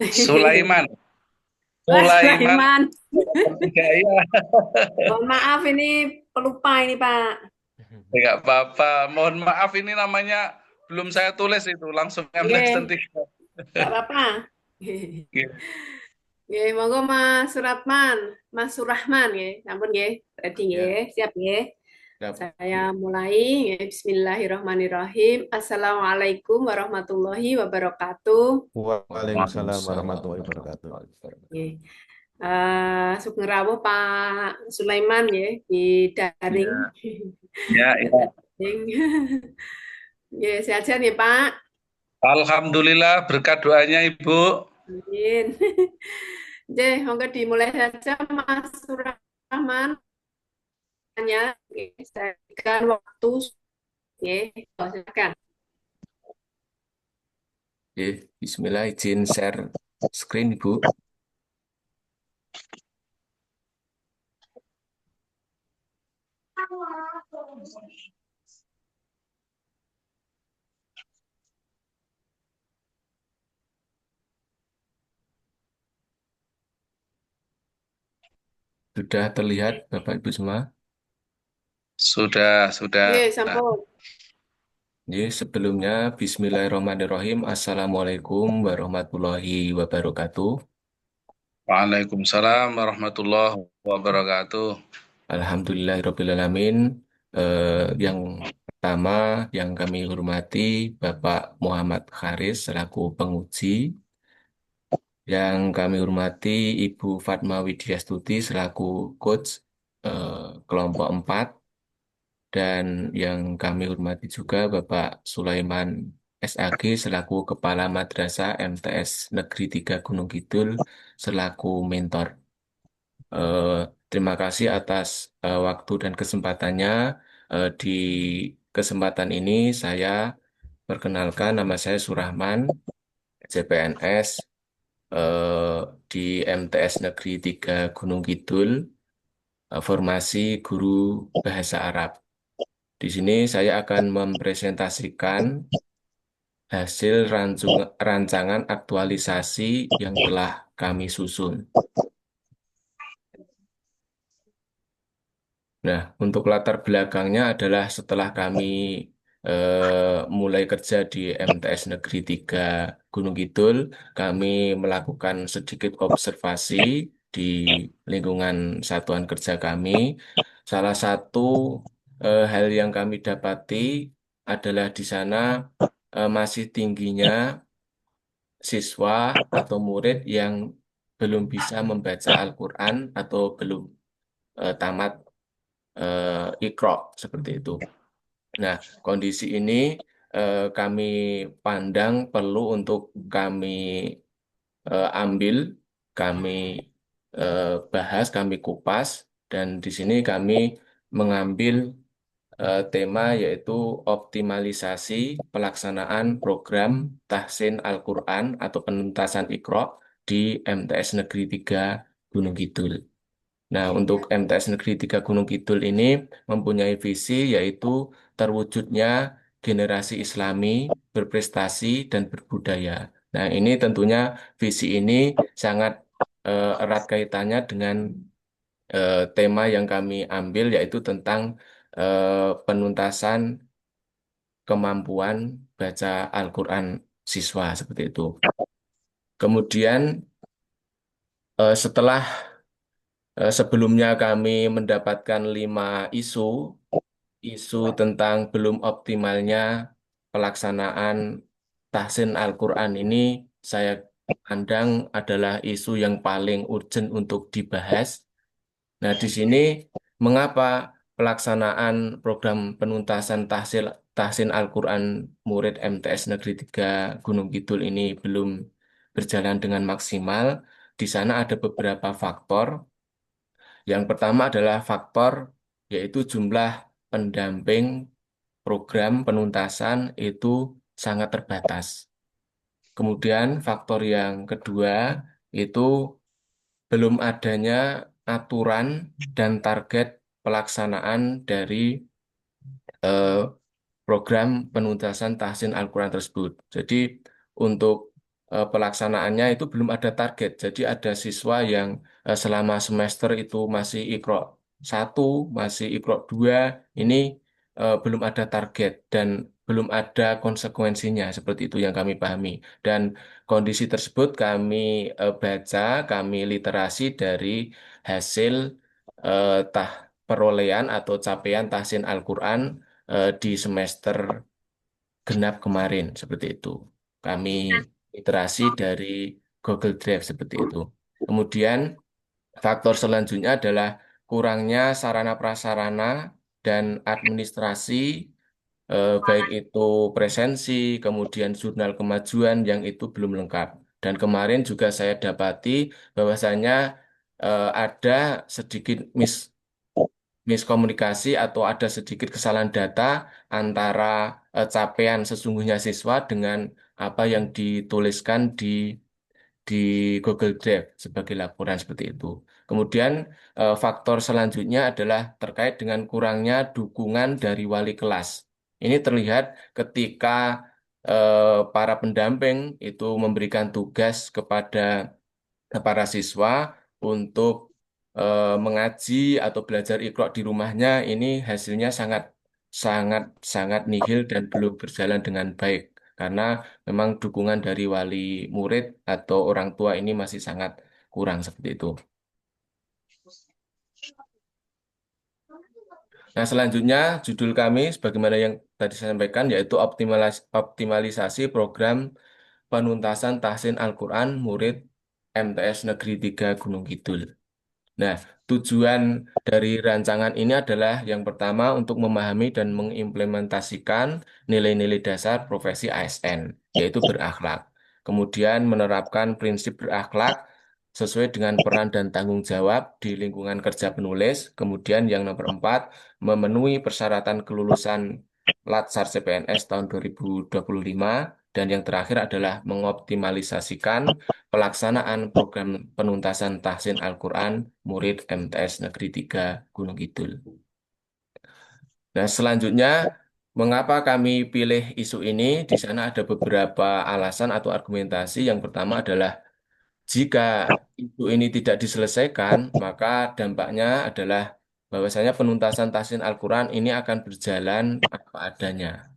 Sulaiman, Wah, Sulaiman, Sulaiman. tiga ya, Mohon maaf ini pelupa ini Pak. nggak apa-apa. Mohon maaf ini namanya belum saya tulis itu langsung MTS dan Oke, tiga. nggak apa-apa. Oke, monggo Mas Suratman, Mas Surahman ya. Ampun ya, ready ya, Ya, siap ya. siap. Saya mulai ya. Bismillahirrahmanirrahim. Assalamualaikum warahmatullahi wabarakatuh. Waalaikumsalam Waalaikumsalam warahmatullahi wabarakatuh. warahmatullahi wabarakatuh. Ya. Sugeng rawuh Pak Sulaiman ya di daring. Ya, ya, ya. Daring. Ya, sehat-sehat ya Pak. Alhamdulillah berkat doanya Ibu. Amin. Jadi, monggo dimulai saja Mas Surahman. Tanya, saya berikan waktu. Ya, silakan. Oke, Bismillah, izin share screen, Ibu. Sudah terlihat, Bapak Ibu semua? Sudah, sudah. Oke, sampun. Jadi sebelumnya, Bismillahirrahmanirrahim. Assalamualaikum warahmatullahi wabarakatuh. Waalaikumsalam warahmatullahi wabarakatuh. Alhamdulillahirrahmanirrahim. Yang pertama, yang kami hormati, Bapak Muhammad Haris selaku penguji. Yang kami hormati Ibu Fatma Widyastuti selaku coach eh, kelompok 4 dan yang kami hormati juga Bapak Sulaiman SAG selaku Kepala Madrasah MTS Negeri 3 Gunung Kidul selaku mentor. Eh, Terima kasih atas waktu dan kesempatannya. Di kesempatan ini saya perkenalkan nama saya Surahman, CPNS eh, di MTS Negeri 3 Gunung Kidul, formasi guru bahasa Arab. Di sini saya akan mempresentasikan hasil rancangan aktualisasi yang telah kami susun. Nah, untuk latar belakangnya adalah setelah kami mulai kerja di MTS Negeri 3 Gunung Kidul, kami melakukan sedikit observasi di lingkungan satuan kerja kami. Salah satu hal yang kami dapati adalah di sana masih tingginya siswa atau murid yang belum bisa membaca Al-Quran atau belum tamat Iqra seperti itu. Nah, kondisi ini kami pandang perlu untuk kami ambil, kami bahas, kami kupas, dan di sini kami mengambil tema yaitu optimalisasi pelaksanaan program Tahsin Al-Quran atau penuntasan Iqra di MTS Negeri 3 Gunung Kidul. Nah, untuk MTS Negeri 3 Gunung Kidul ini mempunyai visi yaitu terwujudnya generasi Islami berprestasi dan berbudaya. Nah, ini tentunya visi ini sangat erat kaitannya dengan tema yang kami ambil yaitu tentang penuntasan kemampuan baca Al-Quran siswa seperti itu. Kemudian setelah sebelumnya kami mendapatkan 5 isu tentang belum optimalnya pelaksanaan tahsin Al-Quran ini saya pandang adalah isu yang paling urgent untuk dibahas. Nah, di sini mengapa pelaksanaan program penuntasan tahsin Al-Quran murid MTS Negeri 3 Gunung Kidul ini belum berjalan dengan maksimal? Di sana ada beberapa faktor. Yang pertama adalah faktor yaitu jumlah pendamping program penuntasan itu sangat terbatas. Kemudian faktor yang kedua itu belum adanya aturan dan target pelaksanaan dari eh, program penuntasan tahsin Al-Quran tersebut. Jadi untuk pelaksanaannya itu belum ada target. Jadi ada siswa yang selama semester itu masih Iqra 1, masih Iqra 2, ini belum ada target dan belum ada konsekuensinya, seperti itu yang kami pahami. Dan kondisi tersebut kami baca, kami literasi dari hasil perolehan atau capaian tahsin Al-Quran di semester genap kemarin, seperti itu. Kami iterasi dari Google Drive seperti itu. Kemudian faktor selanjutnya adalah kurangnya sarana prasarana dan administrasi, baik itu presensi, kemudian jurnal kemajuan yang itu belum lengkap. Dan kemarin juga saya dapati bahwasanya ada sedikit miskomunikasi atau ada sedikit kesalahan data antara capaian sesungguhnya siswa dengan apa yang dituliskan di Google Drive sebagai laporan seperti itu. Kemudian faktor selanjutnya adalah terkait dengan kurangnya dukungan dari wali kelas. Ini terlihat ketika para pendamping itu memberikan tugas kepada para siswa untuk mengaji atau belajar Iqra di rumahnya, ini hasilnya sangat sangat sangat nihil dan belum berjalan dengan baik karena memang dukungan dari wali murid atau orang tua ini masih sangat kurang seperti itu. Nah, selanjutnya judul kami sebagaimana yang tadi saya sampaikan yaitu optimalisasi program penuntasan tahsin Al-Quran murid MTS Negeri 3 Gunung Kidul. Nah, tujuan dari rancangan ini adalah yang pertama untuk memahami dan mengimplementasikan nilai-nilai dasar profesi ASN, yaitu berakhlak. Kemudian menerapkan prinsip berakhlak sesuai dengan peran dan tanggung jawab di lingkungan kerja penulis. Kemudian yang nomor 4, memenuhi persyaratan kelulusan Latsar CPNS tahun 2025. Dan yang terakhir adalah mengoptimalisasikan pelaksanaan program penuntasan tahsin Al-Quran murid MTS Negeri 3 Gunung Kidul. Nah, selanjutnya, mengapa kami pilih isu ini? Di sana ada beberapa alasan atau argumentasi. Yang pertama adalah jika isu ini tidak diselesaikan, maka dampaknya adalah bahwasanya penuntasan tahsin Al-Quran ini akan berjalan apa adanya.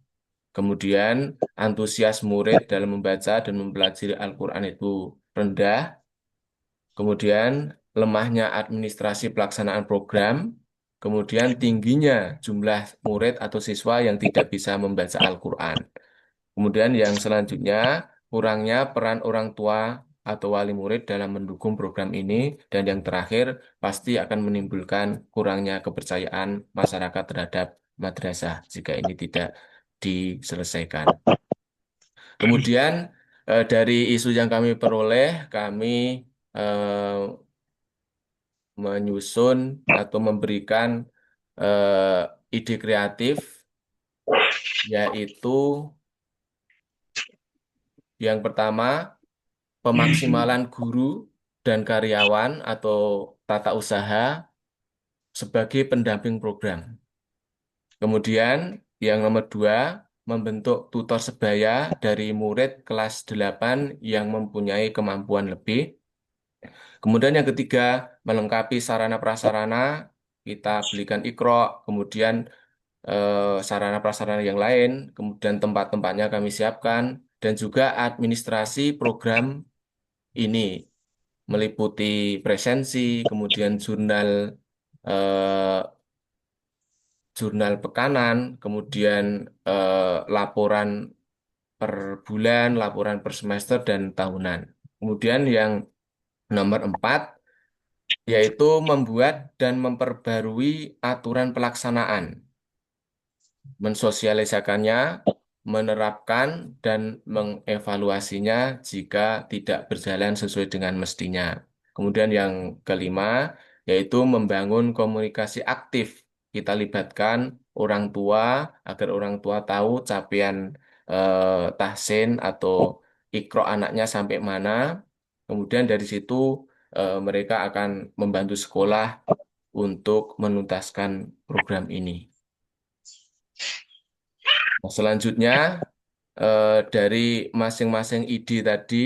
Kemudian, antusias murid dalam membaca dan mempelajari Al-Quran itu rendah. Kemudian lemahnya administrasi pelaksanaan program, kemudian tingginya jumlah murid atau siswa yang tidak bisa membaca Al-Quran. Kemudian yang selanjutnya, kurangnya peran orang tua atau wali murid dalam mendukung program ini. Dan yang terakhir, pasti akan menimbulkan kurangnya kepercayaan masyarakat terhadap madrasah jika ini tidak diselesaikan. Kemudian dari isu yang kami peroleh, kami eh, menyusun atau memberikan ide kreatif, yaitu yang pertama pemaksimalan guru dan karyawan atau tata usaha sebagai pendamping program. Kemudian yang nomor 2, membentuk tutor sebaya dari murid kelas 8 yang mempunyai kemampuan lebih. Kemudian yang ketiga, melengkapi sarana prasarana, kita belikan Iqra, kemudian sarana prasarana yang lain, kemudian tempat-tempatnya kami siapkan, dan juga administrasi program ini meliputi presensi, kemudian eh, jurnal pekanan, kemudian laporan per bulan, laporan per semester, dan tahunan. Kemudian yang nomor 4, yaitu membuat dan memperbarui aturan pelaksanaan, mensosialisakannya, menerapkan, dan mengevaluasinya jika tidak berjalan sesuai dengan mestinya. Kemudian yang kelima, yaitu membangun komunikasi aktif. Kita libatkan orang tua agar orang tua tahu capaian tahsin atau ikro anaknya sampai mana. Kemudian dari situ mereka akan membantu sekolah untuk menuntaskan program ini. Nah, selanjutnya, dari masing-masing ide tadi,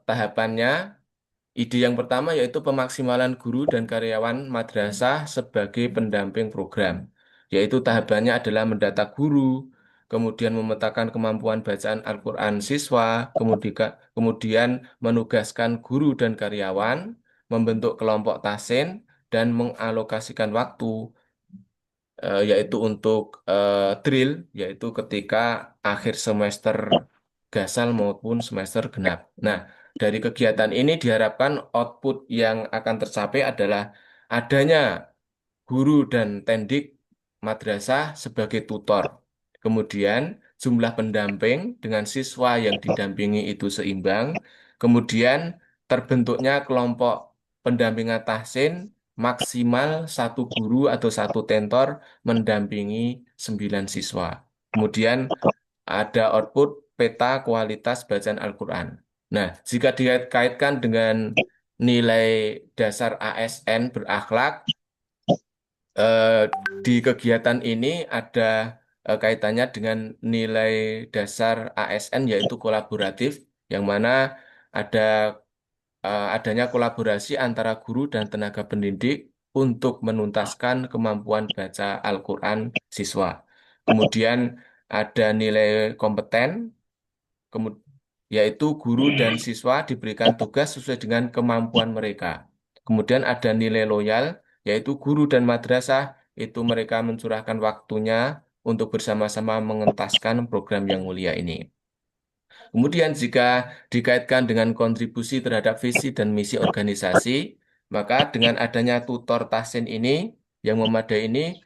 tahapannya. Ide yang pertama yaitu pemaksimalan guru dan karyawan madrasah sebagai pendamping program, yaitu tahapannya adalah mendata guru, kemudian memetakan kemampuan bacaan Al-Quran siswa, kemudian menugaskan guru dan karyawan, membentuk kelompok tahsin, dan mengalokasikan waktu, yaitu untuk drill, yaitu ketika akhir semester gasal maupun semester genap. Nah, dari kegiatan ini diharapkan output yang akan tercapai adalah adanya guru dan tendik madrasah sebagai tutor. Kemudian jumlah pendamping dengan siswa yang didampingi itu seimbang. Kemudian terbentuknya kelompok pendampingan tahsin maksimal satu guru atau satu tentor mendampingi 9 siswa. Kemudian ada output peta kualitas bacaan Al-Quran. Nah, jika dikaitkan dengan nilai dasar ASN berakhlak, eh, di kegiatan ini ada kaitannya dengan nilai dasar ASN yaitu kolaboratif, yang mana ada adanya kolaborasi antara guru dan tenaga pendidik untuk menuntaskan kemampuan baca Al-Quran siswa. Kemudian ada nilai kompeten, yaitu guru dan siswa diberikan tugas sesuai dengan kemampuan mereka. Kemudian ada nilai loyal, yaitu guru dan madrasah itu mereka mencurahkan waktunya untuk bersama-sama mengentaskan program yang mulia ini. Kemudian jika dikaitkan dengan kontribusi terhadap visi dan misi organisasi, maka dengan adanya tutor tahsin ini yang memadai ini,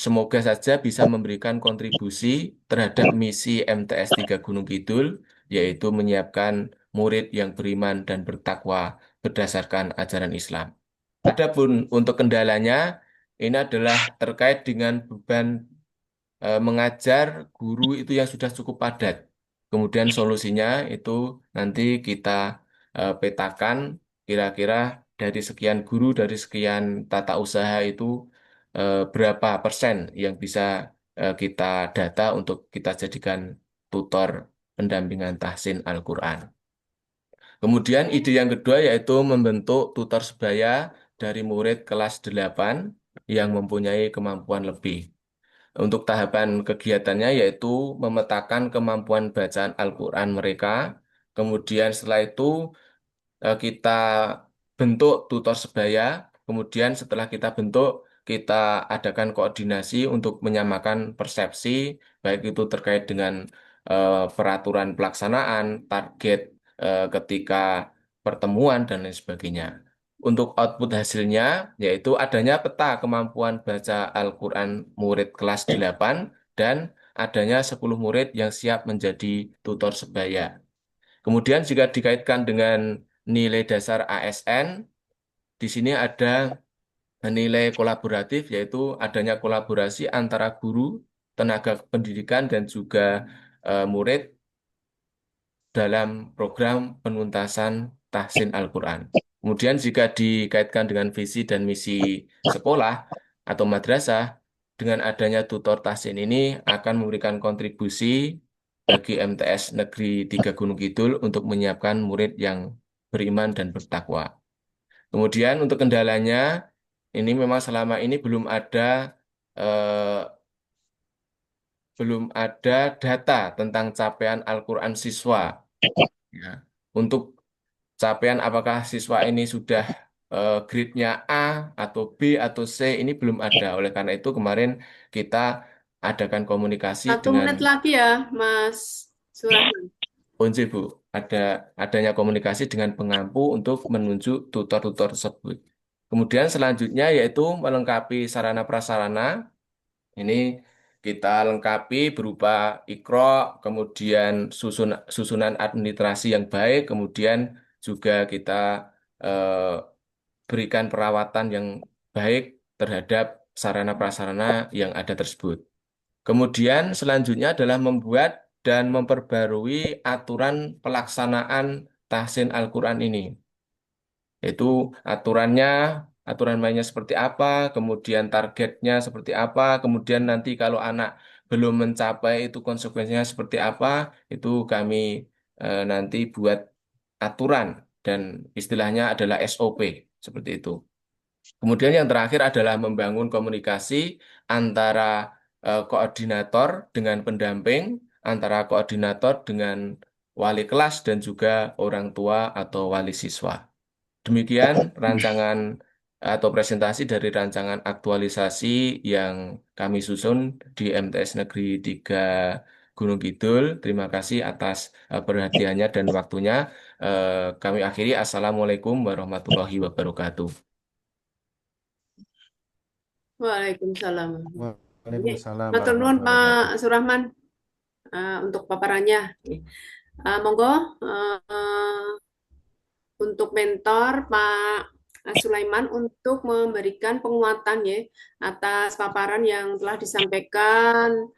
semoga saja bisa memberikan kontribusi terhadap misi MTS 3 Gunung Kidul, yaitu menyiapkan murid yang beriman dan bertakwa berdasarkan ajaran Islam. Adapun untuk kendalanya, ini adalah terkait dengan beban mengajar guru itu yang sudah cukup padat. Kemudian solusinya itu nanti kita petakan kira-kira dari sekian guru, dari sekian tata usaha itu berapa persen yang bisa kita data untuk kita jadikan tutor pendampingan tahsin Al-Quran. Kemudian ide yang kedua yaitu membentuk tutor sebaya dari murid kelas 8 yang mempunyai kemampuan lebih. Untuk tahapan kegiatannya yaitu memetakan kemampuan bacaan Al-Quran mereka. Kemudian setelah itu kita bentuk tutor sebaya. Kemudian setelah kita bentuk, kita adakan koordinasi untuk menyamakan persepsi, baik itu terkait dengan peraturan pelaksanaan, target ketika pertemuan, dan lain sebagainya. Untuk output hasilnya, yaitu adanya peta kemampuan baca Al-Quran murid kelas 8 dan adanya 10 murid yang siap menjadi tutor sebaya. Kemudian jika dikaitkan dengan nilai dasar ASN, di sini ada nilai kolaboratif, yaitu adanya kolaborasi antara guru, tenaga pendidikan, dan juga murid dalam program penuntasan tahsin Al-Quran. Kemudian jika dikaitkan dengan visi dan misi sekolah atau madrasah, dengan adanya tutor tahsin ini akan memberikan kontribusi bagi MTS Negeri 3 Gunung Kidul untuk menyiapkan murid yang beriman dan bertakwa. Kemudian untuk kendalanya, ini memang selama ini eh, belum ada data tentang capaian Al-Quran siswa. Ya. Untuk capaian apakah siswa ini sudah grade-nya A atau B atau C ini belum ada. Oleh karena itu kemarin kita adakan komunikasi Satu dengan menit lagi ya, Mas Surahman. Once, Bu. Adanya komunikasi dengan pengampu untuk menunjuk tutor-tutor tersebut. Kemudian selanjutnya yaitu melengkapi sarana prasarana. Ini kita lengkapi berupa ikro, kemudian susunan administrasi yang baik, kemudian juga kita eh, berikan perawatan yang baik terhadap sarana prasarana yang ada tersebut. Kemudian selanjutnya adalah membuat dan memperbarui aturan pelaksanaan tahsin Al-Quran ini. Itu aturannya, aturan mainnya seperti apa, kemudian targetnya seperti apa, kemudian nanti kalau anak belum mencapai itu konsekuensinya seperti apa, itu kami nanti buat aturan dan istilahnya adalah SOP seperti itu. Kemudian yang terakhir adalah membangun komunikasi antara koordinator dengan pendamping, antara koordinator dengan wali kelas dan juga orang tua atau wali siswa. Demikian rancangan atau presentasi dari rancangan aktualisasi yang kami susun di MTS Negeri 3 Gunung Kidul. Terima kasih atas perhatiannya dan waktunya. Kami akhiri. Assalamualaikum warahmatullahi wabarakatuh. Waalaikumsalam. Ini Waalaikumsalam matur nuwun warahmatullahi wabarakatuh. Pak Surahman untuk paparannya. Monggo untuk mentor Pak Sulaiman untuk memberikan penguatan ya atas paparan yang telah disampaikan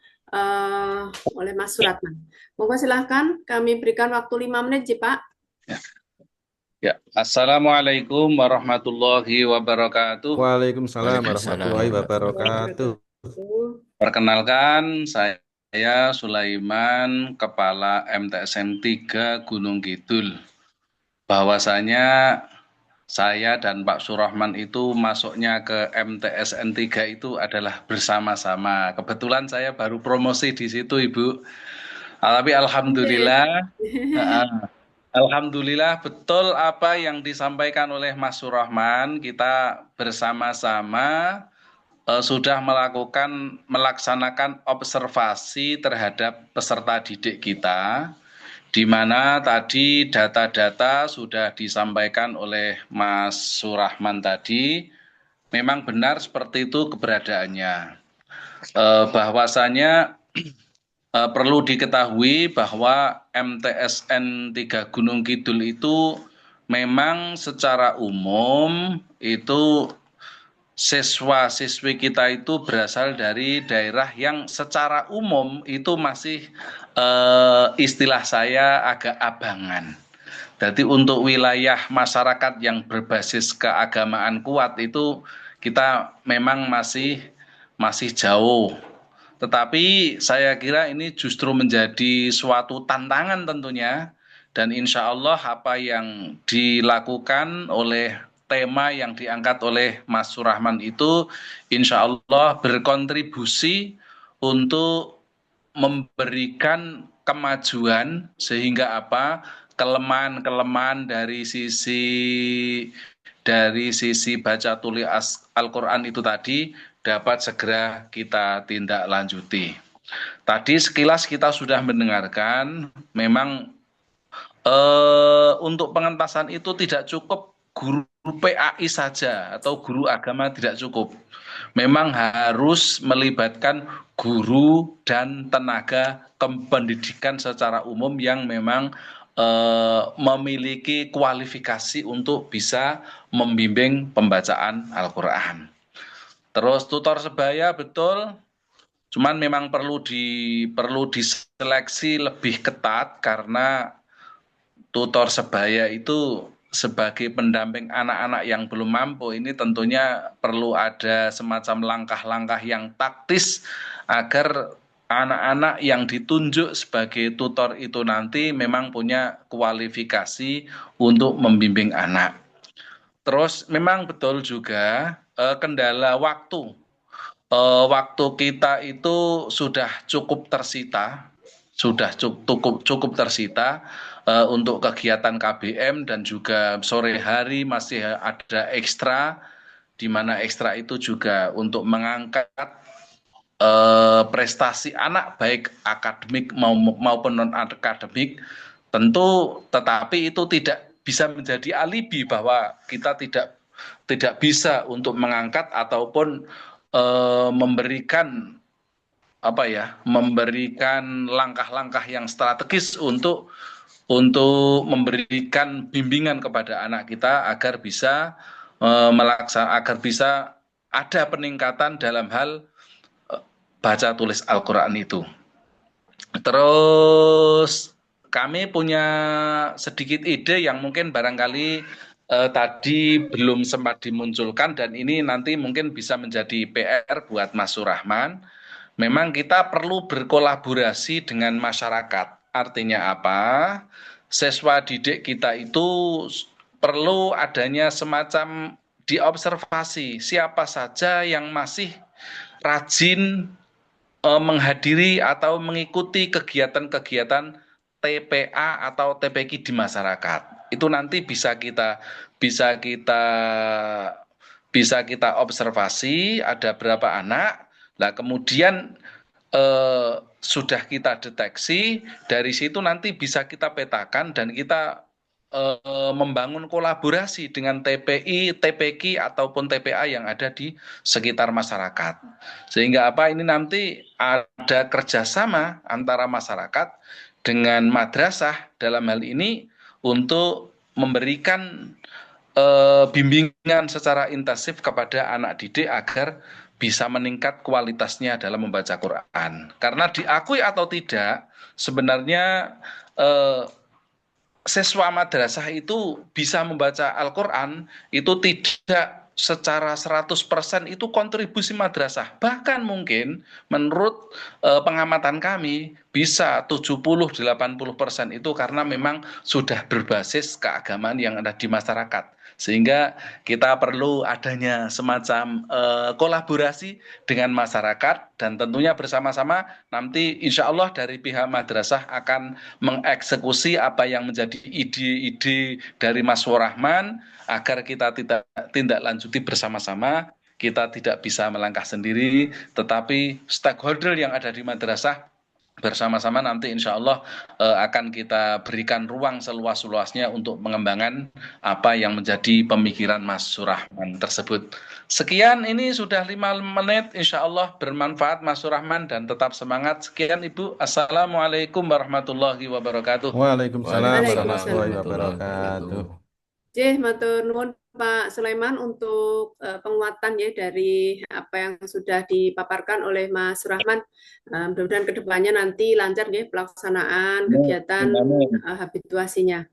oleh Mas Suratman. Monggo silahkan kami berikan waktu 5 menit ya Pak. Ya, Assalamualaikum warahmatullahi wabarakatuh. Waalaikumsalam Waalaikumsalam warahmatullahi warahmatullahi wabarakatuh. Perkenalkan, saya Sulaiman, Kepala MTSN 3 Gunung Kidul. Bahwasanya saya dan Pak Surahman itu masuknya ke MTSN 3 itu adalah bersama-sama. Kebetulan saya baru promosi di situ, Ibu. Tapi alhamdulillah, alhamdulillah betul apa yang disampaikan oleh Mas Surahman. Kita bersama-sama sudah melaksanakan observasi terhadap peserta didik kita, di mana tadi data-data sudah disampaikan oleh Mas Surahman tadi, memang benar seperti itu keberadaannya. Bahwasanya perlu diketahui bahwa MTSN 3 Gunung Kidul itu memang secara umum itu siswa-siswi kita itu berasal dari daerah yang secara umum itu masih istilah saya agak abangan. Jadi untuk wilayah masyarakat yang berbasis keagamaan kuat itu kita memang masih jauh. Tetapi saya kira ini justru menjadi suatu tantangan tentunya. Dan insya Allah apa yang dilakukan oleh tema yang diangkat oleh Mas Surahman itu insya Allah berkontribusi untuk memberikan kemajuan sehingga apa kelemahan-kelemahan dari sisi baca tulis Al-Quran itu tadi dapat segera kita tindak lanjuti. Tadi sekilas kita sudah mendengarkan memang untuk pengentasan itu tidak cukup guru PAI saja atau guru agama tidak cukup. Memang harus melibatkan guru dan tenaga pendidikan secara umum yang memang memiliki kualifikasi untuk bisa membimbing pembacaan Al-Quran. Terus tutor sebaya betul, cuman memang perlu diseleksi lebih ketat karena tutor sebaya itu sebagai pendamping anak-anak yang belum mampu ini tentunya perlu ada semacam langkah-langkah yang taktis agar anak-anak yang ditunjuk sebagai tutor itu nanti memang punya kualifikasi untuk membimbing anak. Terus memang betul juga kendala waktu. Waktu kita itu sudah cukup tersita, cukup tersita untuk kegiatan KBM dan juga sore hari masih ada ekstra, di mana ekstra itu juga untuk mengangkat prestasi anak baik akademik maupun non akademik tentu, tetapi itu tidak bisa menjadi alibi bahwa kita tidak bisa untuk mengangkat ataupun memberikan langkah-langkah yang strategis untuk memberikan bimbingan kepada anak kita agar bisa agar bisa ada peningkatan dalam hal baca tulis Al-Quran itu. Terus kami punya sedikit ide yang mungkin barangkali tadi belum sempat dimunculkan dan ini nanti mungkin bisa menjadi PR buat Mas Surahman. memang kita perlu berkolaborasi dengan masyarakat. Artinya apa? Siswa didik kita itu perlu adanya semacam diobservasi siapa saja yang masih rajin menghadiri atau mengikuti kegiatan-kegiatan TPA atau TPQ di masyarakat. Itu nanti bisa kita bisa kita observasi ada berapa anak. Nah, kemudian sudah kita deteksi, dari situ nanti bisa kita petakan dan kita membangun kolaborasi dengan TPI, TPQ ataupun TPA yang ada di sekitar masyarakat. Sehingga apa ini nanti ada kerjasama antara masyarakat dengan madrasah dalam hal ini untuk memberikan bimbingan secara intensif kepada anak didik agar bisa meningkat kualitasnya dalam membaca Quran. Karena diakui atau tidak, sebenarnya eh, siswa madrasah itu bisa membaca Al-Quran itu tidak secara 100% itu kontribusi madrasah. Bahkan mungkin menurut pengamatan kami bisa 70-80% itu karena memang sudah berbasis keagamaan yang ada di masyarakat. Sehingga kita perlu adanya semacam kolaborasi dengan masyarakat dan tentunya bersama-sama nanti insya Allah dari pihak madrasah akan mengeksekusi apa yang menjadi ide-ide dari Mas Warahman agar kita tidak tindak lanjuti bersama-sama, kita tidak bisa melangkah sendiri, tetapi stakeholder yang ada di madrasah bersama-sama nanti insya Allah akan kita berikan ruang seluas-luasnya untuk pengembangan apa yang menjadi pemikiran Mas Surahman tersebut. Sekian, ini sudah 5 menit, insya Allah bermanfaat Mas Surahman dan tetap semangat. Sekian Ibu, Assalamualaikum warahmatullahi wabarakatuh. Waalaikumsalam Waalaikumsalam. warahmatullahi warahmatullahi wabarakatuh. wabarakatuh. Matur nuwun Pak Sulaiman untuk penguatan ya dari apa yang sudah dipaparkan oleh Mas Rahman. Mudah-mudahan kedepannya nanti lancar ya pelaksanaan kegiatan habituasinya.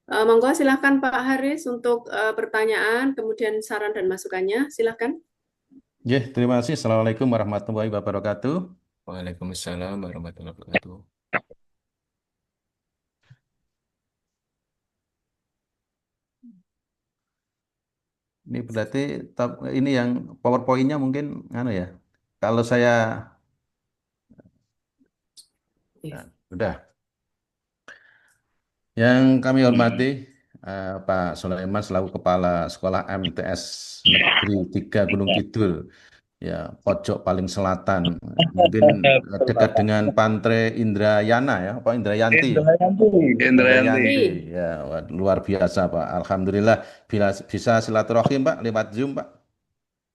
Monggo silahkan Pak Haris untuk pertanyaan, kemudian saran dan masukannya. Silahkan. Terima kasih. Assalamualaikum warahmatullahi wabarakatuh. Waalaikumsalam warahmatullahi wabarakatuh. Ini berarti ini yang PowerPoint-nya mungkin ya. Kalau saya udah. Yang kami hormati Pak Sulaiman selaku Kepala Sekolah MTS Negeri 3 Gunung Kidul, ya pojok paling selatan, mungkin dekat dengan Pantre Indrayana ya, Pak Indrayanti. Indrayanti, ya luar biasa Pak. Alhamdulillah bisa silaturahim Pak lewat Zoom Pak.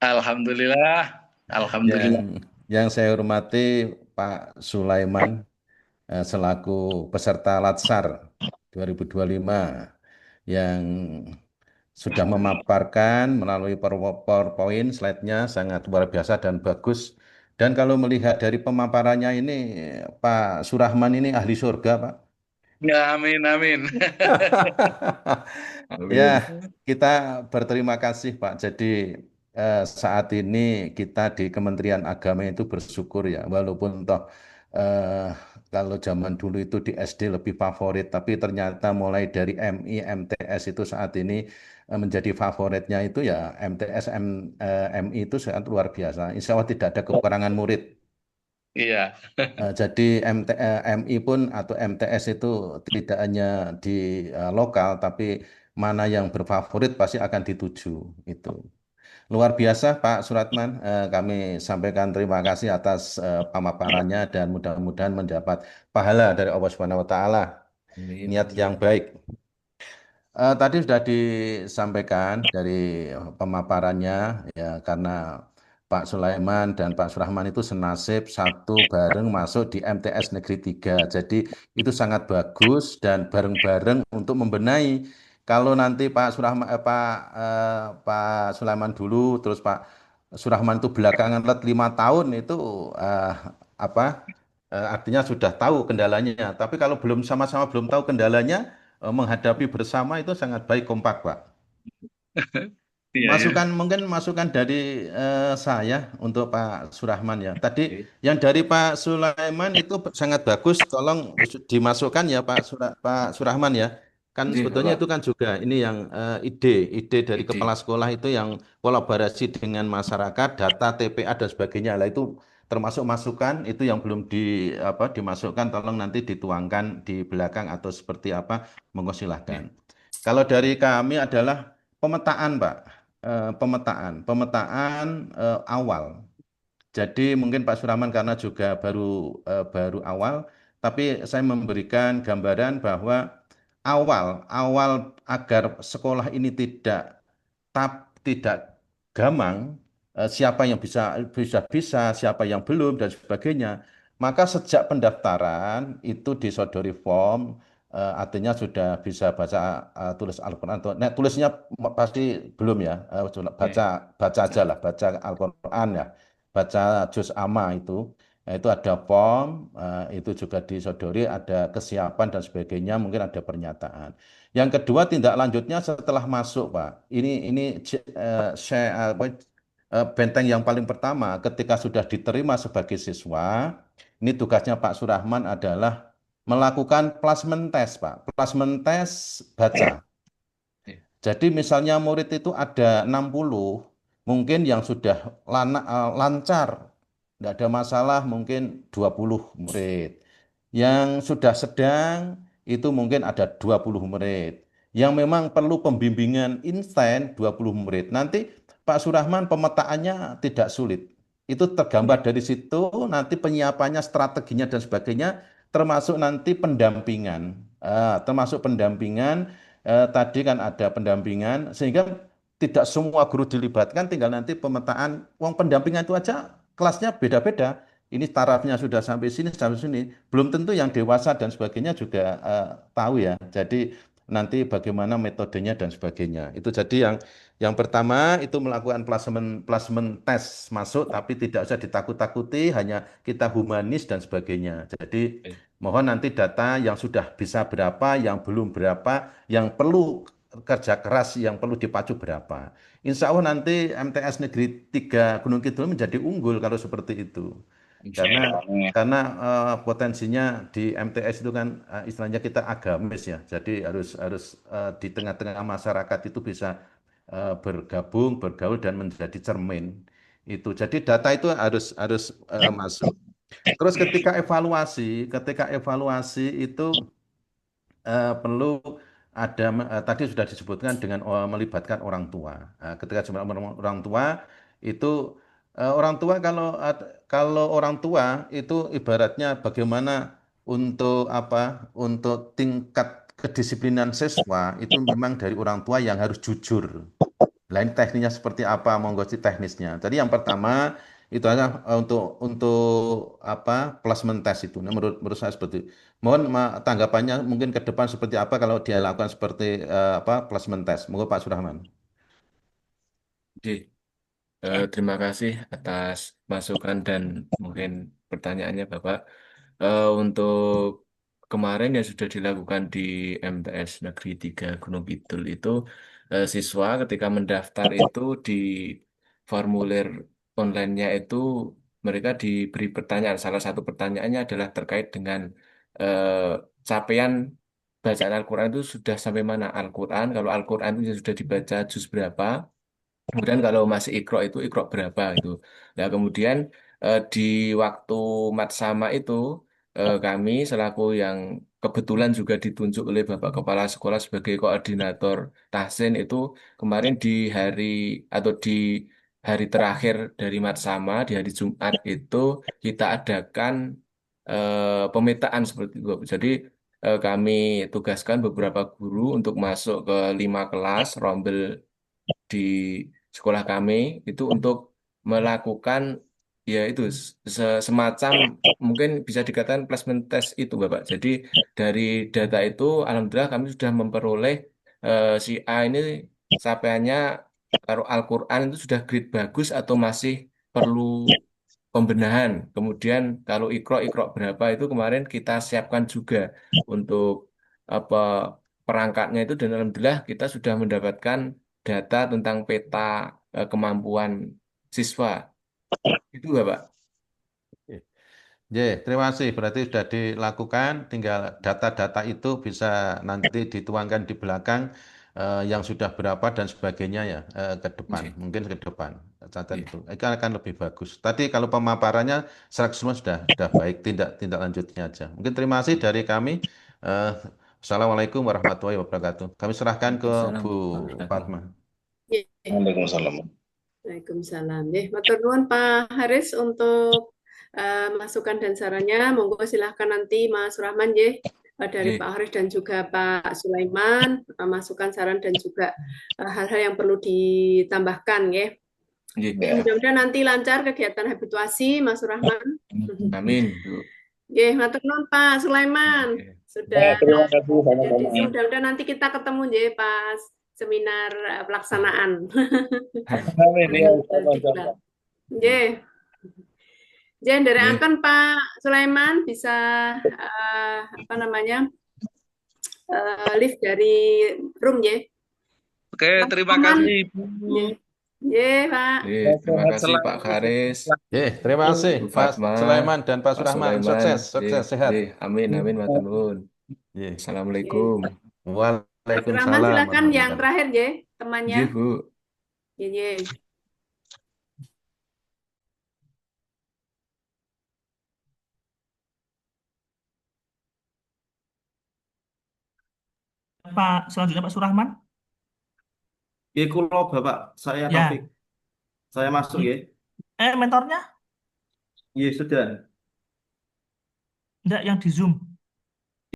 Alhamdulillah, alhamdulillah. Yang saya hormati Pak Sulaiman selaku peserta Latsar 2025 yang sudah memaparkan melalui PowerPoint, slide-nya sangat luar biasa dan bagus. Dan kalau melihat dari pemaparannya ini, Pak Surahman ini ahli surga, Pak. Amin, amin. Ya, kita berterima kasih, Pak. Jadi saat ini kita di Kementerian Agama itu bersyukur ya, walaupun toh eh, kalau zaman dulu itu di SD lebih favorit, tapi ternyata mulai dari MI, MTS itu saat ini menjadi favoritnya itu ya MTS, MI itu sangat luar biasa. Insya Allah tidak ada kekurangan murid. Iya. Jadi MI pun atau MTS itu tidak hanya di lokal, tapi mana yang berfavorit pasti akan dituju itu. Luar biasa Pak Suratman, kami sampaikan terima kasih atas pemaparannya dan mudah-mudahan mendapat pahala dari Allah Subhanahu wa taala. Niat yang baik. Tadi sudah disampaikan dari pemaparannya ya karena Pak Sulaiman dan Pak Surahman itu senasib satu bareng masuk di MTS Negeri 3. Jadi itu sangat bagus dan bareng-bareng untuk membenahi. Kalau nanti Pak Surahman, Pak Sulaiman dulu, terus Pak Surahman itu belakangan 5 tahun itu eh, apa? Artinya sudah tahu kendalanya. Tapi kalau belum sama-sama belum tahu kendalanya, menghadapi bersama itu sangat baik kompak, Pak. Iya ya. masukan mungkin masukan dari saya untuk Pak Surahman ya. Tadi Oke. yang dari Pak Sulaiman itu sangat bagus. Tolong dimasukkan ya Pak Surahman ya. Kan Jadi, sebetulnya itu Bapak, kan juga ini yang ide dari ide. kepala sekolah itu yang kolaborasi dengan masyarakat, data TPA dan sebagainya. Lah itu termasuk masukan itu yang belum dimasukkan. Tolong nanti dituangkan di belakang atau seperti apa, monggo Oke. silahkan. Kalau dari kami adalah pemetaan, Pak. Pemetaan awal. Jadi mungkin Pak Suraman karena juga baru awal, tapi saya memberikan gambaran bahwa awal awal agar sekolah ini tidak gamang, siapa yang bisa, siapa yang belum dan sebagainya. Maka sejak pendaftaran itu disodori form, artinya sudah bisa baca tulis Al-Quran atau tulisnya pasti belum ya, Oke. baca aja lah, baca Al-Quran ya, baca juz amma itu. Nah, itu ada form, itu juga disodori, ada kesiapan dan sebagainya, mungkin ada pernyataan. Yang kedua tindak lanjutnya setelah masuk, Pak. Benteng yang paling pertama ketika sudah diterima sebagai siswa, ini tugasnya Pak Surahman adalah melakukan placement test, Pak. Placement test baca. Oke. Jadi misalnya murid itu ada 60, mungkin yang sudah lancar, tidak ada masalah mungkin 20 murid. Yang sudah sedang itu mungkin ada 20 murid. Yang memang perlu pembimbingan instan 20 murid. Nanti Pak Surahman pemetaannya tidak sulit. Itu tergambar Oke. dari situ, nanti penyiapannya, strateginya dan sebagainya, termasuk nanti pendampingan. Termasuk pendampingan. Tadi kan ada pendampingan sehingga tidak semua guru dilibatkan, tinggal nanti pemetaan uang pendampingan itu aja kelasnya beda-beda. Ini tarafnya sudah sampai sini, belum tentu yang dewasa dan sebagainya juga tahu ya. Jadi nanti bagaimana metodenya dan sebagainya. Itu jadi yang pertama itu melakukan placement placement test masuk, tapi tidak usah ditakut-takuti, hanya kita humanis dan sebagainya. Jadi Oke. mohon nanti data yang sudah bisa berapa, yang belum berapa, yang perlu kerja keras, yang perlu dipacu berapa. Insya Allah nanti MTS Negeri 3 Gunung Kidul menjadi unggul kalau seperti itu. Insya Karena Allah. karena potensinya di MTS itu kan istilahnya kita agamis ya. Jadi harus harus di tengah-tengah masyarakat itu bisa bergabung, bergaul dan menjadi cermin. Itu. Jadi data itu harus harus masuk. Terus ketika evaluasi itu perlu ada tadi sudah disebutkan dengan melibatkan orang tua. Ketika jumlah orang tua itu orang tua kalau orang tua itu ibaratnya bagaimana untuk apa? Untuk tingkat kedisiplinan siswa itu memang dari orang tua yang harus jujur. Lain teknisnya seperti apa, monggo sih teknisnya. Tadi yang pertama itu adalah untuk apa placement test itu. Nah, menurut saya seperti itu. Mohon tanggapannya mungkin ke depan seperti apa kalau dia lakukan seperti apa placement test. Monggo Pak Surahman. Oke. Terima kasih atas masukan dan mungkin pertanyaannya, Bapak. Untuk kemarin yang sudah dilakukan di MTS Negeri 3 Gunung Kidul itu, siswa ketika mendaftar itu di formulir online-nya itu mereka diberi pertanyaan. Salah satu pertanyaannya adalah terkait dengan eh, capaian bacaan Al-Quran itu sudah sampai mana Al-Quran. Kalau Al-Quran itu sudah dibaca juz berapa. Kemudian kalau masih ikro itu ikro berapa itu. Nah kemudian di waktu matsama itu kami selaku yang kebetulan juga ditunjuk oleh Bapak Kepala Sekolah sebagai koordinator tahsin itu kemarin di hari atau di hari terakhir dari matsama di hari Jumat itu kita adakan pemetaan seperti itu. Jadi kami tugaskan beberapa guru untuk masuk ke 5 kelas rombel di sekolah kami itu untuk melakukan ya itu semacam mungkin bisa dikatakan placement test itu Bapak. Jadi dari data itu alhamdulillah kami sudah memperoleh si A ini capaiannya taruh Al-Quran itu sudah grade bagus atau masih perlu pembenahan. Kemudian kalau ikro berapa itu kemarin kita siapkan juga untuk apa perangkatnya itu dan alhamdulillah kita sudah mendapatkan data tentang peta kemampuan siswa. Itu nggak, Pak? Terima kasih. Berarti sudah dilakukan, tinggal data-data itu bisa nanti dituangkan di belakang yang sudah berapa dan sebagainya ya ke depan, Nggih. mungkin ke depan. Catat Nggih. itu akan lebih bagus. Tadi kalau pemaparannya secara semua sudah baik, tindak lanjutnya aja. Mungkin terima kasih dari kami. Eh, Assalamualaikum warahmatullahi wabarakatuh. Kami serahkan ke Waalaikumsalam Bu warahmatullahi Fatma. Nggih. Waalaikumsalam. Waalaikumsalam. Nggih, matur nuwun Pak Haris untuk masukan dan sarannya. Monggo silahkan nanti Mas Rahman nggih, dari Nggih. Pak Haris dan juga Pak Sulaiman, masukan saran dan juga hal-hal yang perlu ditambahkan nggih. Nggih. Mudah-mudahan nanti lancar kegiatan habituasi Mas Rahman. Amin, Bu. Nggih, matur nuwun Pak Sulaiman. Nggih. Sudah Terima kasih hadir di sama-sama. sini. Mudah-mudahan nanti kita ketemu nggih pas seminar pelaksanaan. Amin ya, sama-sama. Nggih. Nggih, Nggih. nderekaken Pak Sulaiman bisa apa namanya? Lift dari room nggih. Oke, Mas terima Rahman. kasih Ibu. Nggih. Nggih, Pak. Nggih, terima Sehat kasih selalu. Pak Haris, Terima kasih Bu Pak Fatma, Sulaiman dan Pak Pak Surahman. Sulaiman. Sukses, Nggih. sukses, sehat. Nggih. Amin, amin, matur nuwun. Nggih. Assalamualaikum. Mas Rahman Waalaikumsalam silakan yang warahmatullahi terakhir nggih, temannya. Nggih, Bu. Nggih, nggih. Pak selanjutnya Pak Surahman. Ya, kulo Bapak, saya Ya. Taufik. Saya masuk ya. Mentornya Ya, sudah. enggak yang di Zoom.